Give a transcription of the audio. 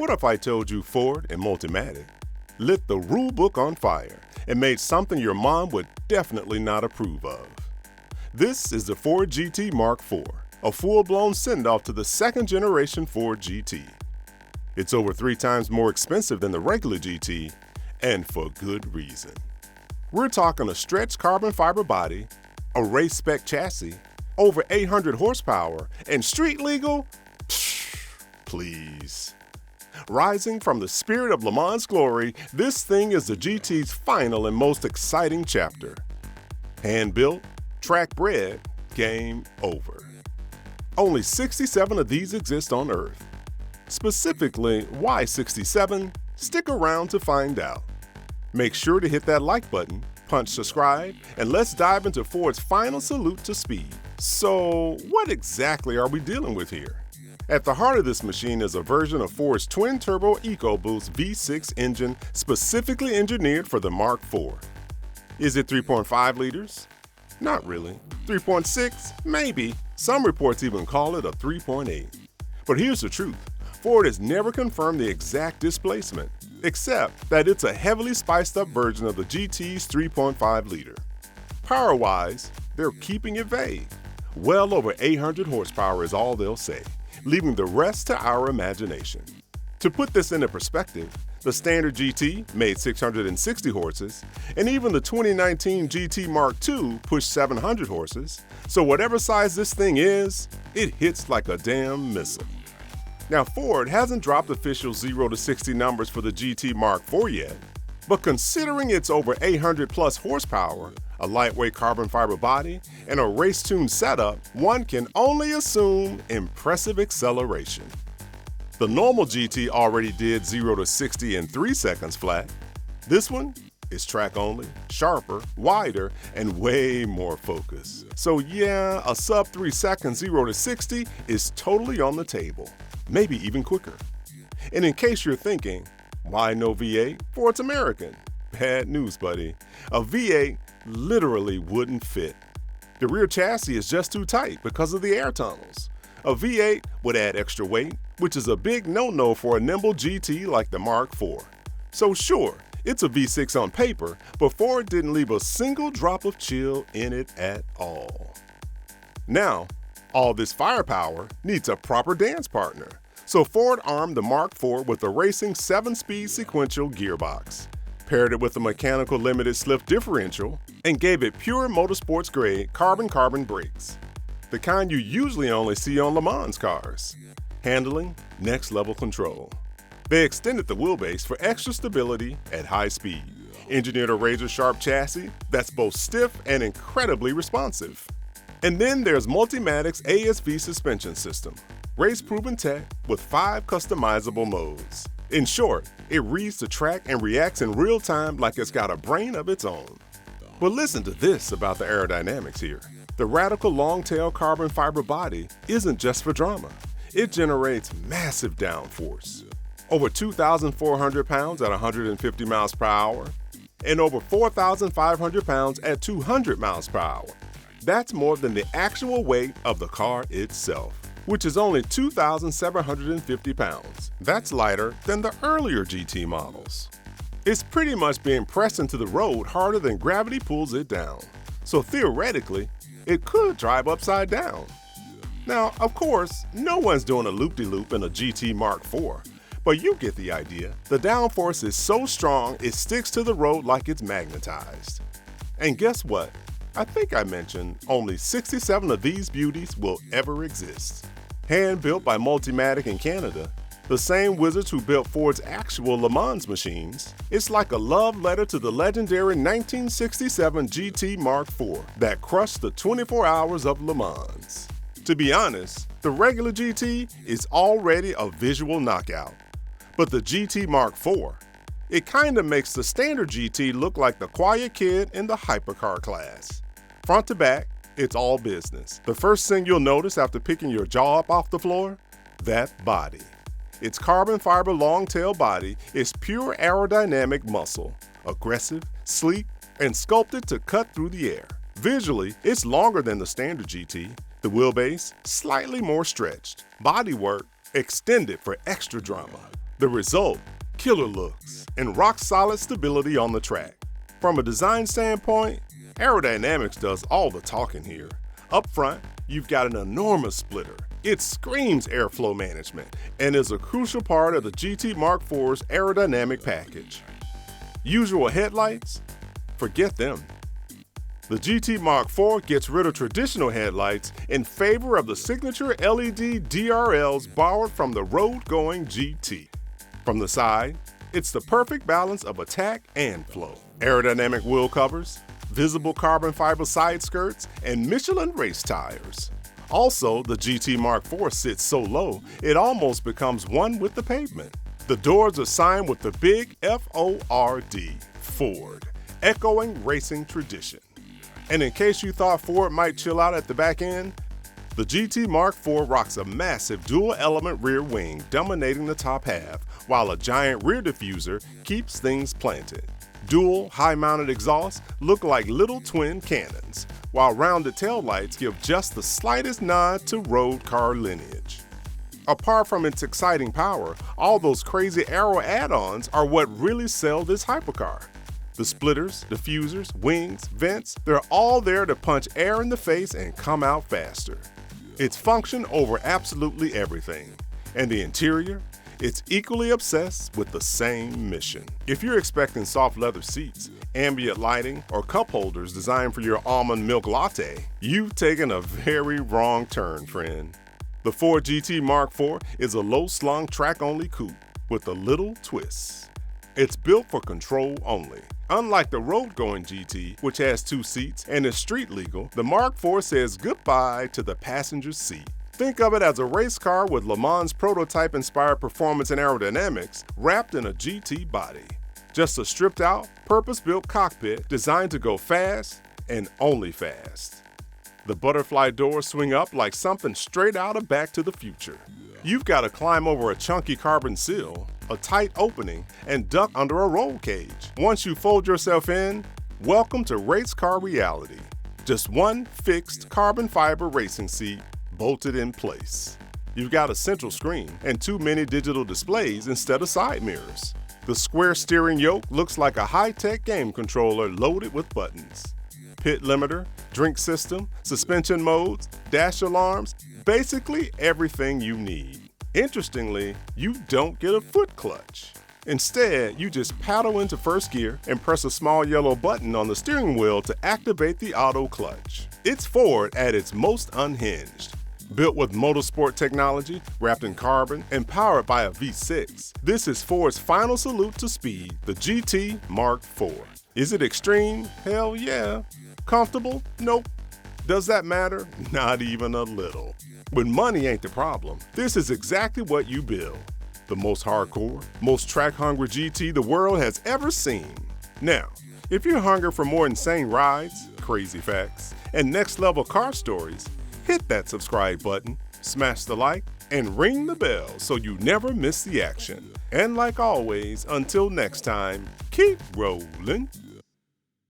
What if I told you Ford and Multimatic lit the rule book on fire and made something your mom would definitely not approve of? This is the Ford GT Mark IV, a full-blown send-off to the second-generation Ford GT. It's over 3 times more expensive than the regular GT, and for good reason. We're talking a stretched carbon fiber body, a race-spec chassis, over 800 horsepower, and street legal? Psh, please. Rising from the spirit of Le Mans glory, this thing is the GT's final and most exciting chapter. Hand-built, track-bred, game over. Only 67 of these exist on Earth. Specifically, why 67? Stick around to find out. Make sure to hit that like button, punch subscribe, and let's dive into Ford's final salute to speed. So, what exactly are we dealing with here? At the heart of this machine is a version of Ford's twin-turbo EcoBoost V6 engine specifically engineered for the Mark IV. Is it 3.5 liters? Not really. 3.6? Maybe. Some reports even call it a 3.8. But here's the truth. Ford has never confirmed the exact displacement, except that it's a heavily spiced up version of the GT's 3.5 liter. Power-wise, they're keeping it vague. Well over 800 horsepower is all they'll say, leaving the rest to our imagination. To put this into perspective, the standard GT made 660 horses, and even the 2019 GT Mark II pushed 700 horses, so whatever size this thing is, it hits like a damn missile. Now, Ford hasn't dropped official 0 to 60 numbers for the GT Mark IV yet, but considering it's over 800 plus horsepower, a lightweight carbon fiber body, and a race-tuned setup, one can only assume impressive acceleration. The normal GT already did 0 to 60 in 3 seconds flat. This one is track only, sharper, wider, and way more focus. So yeah, a sub 3 second 0 to 60 is totally on the table. Maybe even quicker. And in case you're thinking, why no V8? Ford's American. Bad news, buddy. A V8 literally wouldn't fit. The rear chassis is just too tight because of the air tunnels. A V8 would add extra weight, which is a big no-no for a nimble GT like the Mark IV. So sure, it's a V6 on paper, but Ford didn't leave a single drop of chill in it at all. Now, all this firepower needs a proper dance partner. So Ford armed the Mark IV with a racing 7-speed sequential gearbox, paired it with a mechanical limited slip differential, and gave it pure motorsports-grade carbon-carbon brakes, the kind you usually only see on Le Mans cars. Handling, next-level control. They extended the wheelbase for extra stability at high speed, engineered a razor-sharp chassis that's both stiff and incredibly responsive. And then there's Multimatic's ASV suspension system, race-proven tech with 5 customizable modes. In short, it reads the track and reacts in real time like it's got a brain of its own. But listen to this about the aerodynamics here. The radical long-tail carbon fiber body isn't just for drama. It generates massive downforce. Over 2,400 pounds at 150 miles per hour, and over 4,500 pounds at 200 miles per hour. That's more than the actual weight of the car itself, which is only 2,750 pounds. That's lighter than the earlier GT models. It's pretty much being pressed into the road harder than gravity pulls it down. So theoretically, it could drive upside down. Now, of course, no one's doing a loop-de-loop in a GT Mark IV, but you get the idea. The downforce is so strong it sticks to the road like it's magnetized. And guess what? I think I mentioned only 67 of these beauties will ever exist. Hand-built by Multimatic in Canada, the same wizards who built Ford's actual Le Mans machines, it's like a love letter to the legendary 1967 GT Mark IV that crushed the 24 hours of Le Mans. To be honest, the regular GT is already a visual knockout. But the GT Mark IV, it kinda makes the standard GT look like the quiet kid in the Hypercar class. Front to back, it's all business. The first thing you'll notice after picking your jaw up off the floor? That body. Its carbon fiber long-tail body is pure aerodynamic muscle, aggressive, sleek, and sculpted to cut through the air. Visually, it's longer than the standard GT, the wheelbase slightly more stretched, bodywork extended for extra drama. The result? Killer looks and rock-solid stability on the track. From a design standpoint, Aerodynamics does all the talking here. Up front, you've got an enormous splitter. It screams airflow management and is a crucial part of the GT Mark IV's aerodynamic package. Usual headlights? Forget them. The GT Mark IV gets rid of traditional headlights in favor of the signature LED DRLs borrowed from the road-going GT. From the side, it's the perfect balance of attack and flow. Aerodynamic wheel covers, visible carbon fiber side skirts, and Michelin race tires. Also, the GT Mark IV sits so low, it almost becomes one with the pavement. The doors are signed with the big F-O-R-D, Ford, echoing racing tradition. And in case you thought Ford might chill out at the back end, the GT Mark IV rocks a massive dual-element rear wing dominating the top half, while a giant rear diffuser keeps things planted. Dual, high-mounted exhausts look like little twin cannons, while rounded taillights give just the slightest nod to road car lineage. Apart from its exciting power, all those crazy aero add-ons are what really sell this hypercar. The splitters, diffusers, wings, vents, they're all there to punch air in the face and come out faster. It's function over absolutely everything. And the interior? It's equally obsessed with the same mission. If you're expecting soft leather seats, ambient lighting, or cup holders designed for your almond milk latte, you've taken a very wrong turn, friend. The Ford GT Mark IV is a low-slung track-only coupe with a little twist. It's built for control only. Unlike the road-going GT, which has 2 seats and is street legal, the Mark IV says goodbye to the passenger seat. Think of it as a race car with Le Mans prototype-inspired performance and aerodynamics wrapped in a GT body. Just a stripped-out, purpose-built cockpit designed to go fast and only fast. The butterfly doors swing up like something straight out of Back to the Future. You've got to climb over a chunky carbon seal, a tight opening, and duck under a roll cage. Once you fold yourself in, welcome to race car reality. Just one fixed carbon fiber racing seat bolted in place. You've got a central screen and 2 mini digital displays instead of side mirrors. The square steering yoke looks like a high-tech game controller loaded with buttons. Pit limiter, drink system, suspension modes, dash alarms, basically everything you need. Interestingly, you don't get a foot clutch. Instead, you just paddle into first gear and press a small yellow button on the steering wheel to activate the auto clutch. It's Ford at its most unhinged. Built with motorsport technology, wrapped in carbon, and powered by a V6, this is Ford's final salute to speed, the GT Mark IV. Is it extreme? Hell yeah. Comfortable? Nope. Does that matter? Not even a little. When money ain't the problem, this is exactly what you build. The most hardcore, most track-hungry GT the world has ever seen. Now, if you're hungry for more insane rides, crazy facts, and next-level car stories, hit that subscribe button, smash the like, and ring the bell so you never miss the action. And like always, until next time, keep rolling.